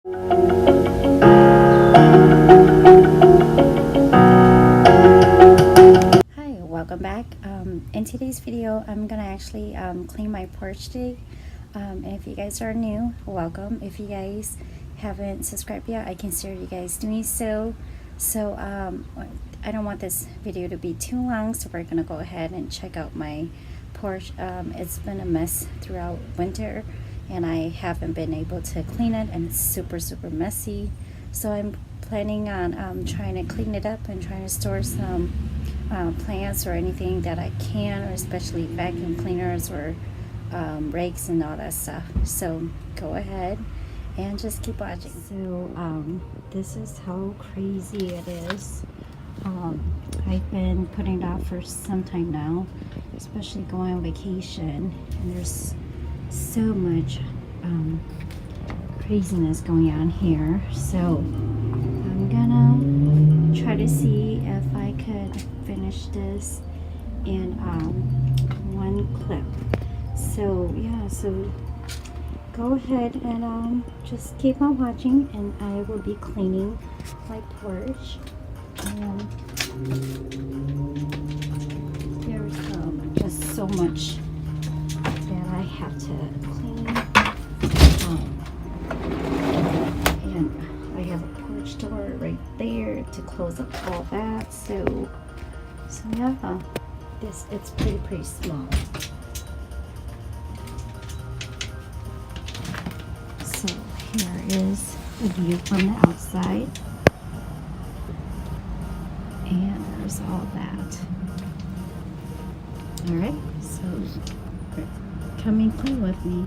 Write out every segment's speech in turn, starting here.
Hi, welcome back. In today's video, I'm gonna actually clean my porch today. And if you guys are new, welcome. If you guys haven't subscribed yet, I consider you guys doing so. So I don't want this video to be too long, so we're gonna go ahead and check out my porch. It's been a mess throughout winter, and I haven't been able to clean it, and it's super messy. So I'm planning on trying to clean it up and trying to store some plants or anything that I can, or especially vacuum cleaners or rakes and all that stuff. So go ahead and just keep watching. So this is how crazy it is. I've been putting it out for some time now, especially going on vacation, and there's so much craziness going on here. So I'm gonna try to see if I could finish this in one clip. So yeah, so go ahead and just keep on watching, and I will be cleaning my porch. And there's just so much that I have to clean. And I have a porch door right there to close up all that. So yeah, it's pretty small. So here is a view from the outside, and there's all that. All right, so come and clean with me.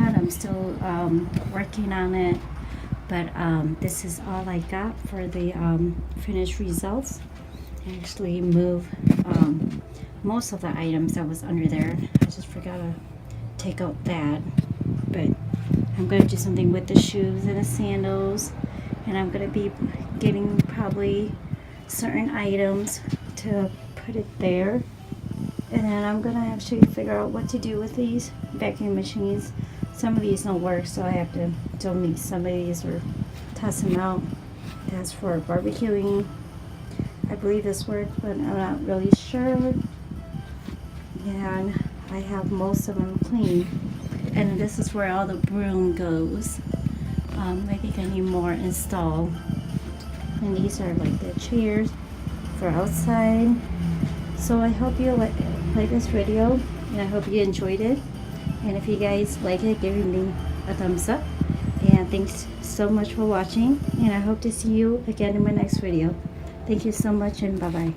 that. I'm still working on it, but this is all I got for the finished results. I actually moved most of the items that was under there. I just forgot to take out that, but I'm going to do something with the shoes and the sandals, and I'm going to be getting probably certain items to put it there. And then I'm going to actually figure out what to do with these vacuum machines. Some of these don't work, so I have to donate some of these or toss them out. That's for barbecuing. I believe this works, but I'm not really sure. And I have most of them clean. And this is where all the broom goes. I think I need more installed. And these are like the chairs for outside. So I hope you like this video, and I hope you enjoyed it. And if you guys like it, give me a thumbs up. And thanks so much for watching, and I hope to see you again in my next video. Thank you so much, and bye-bye.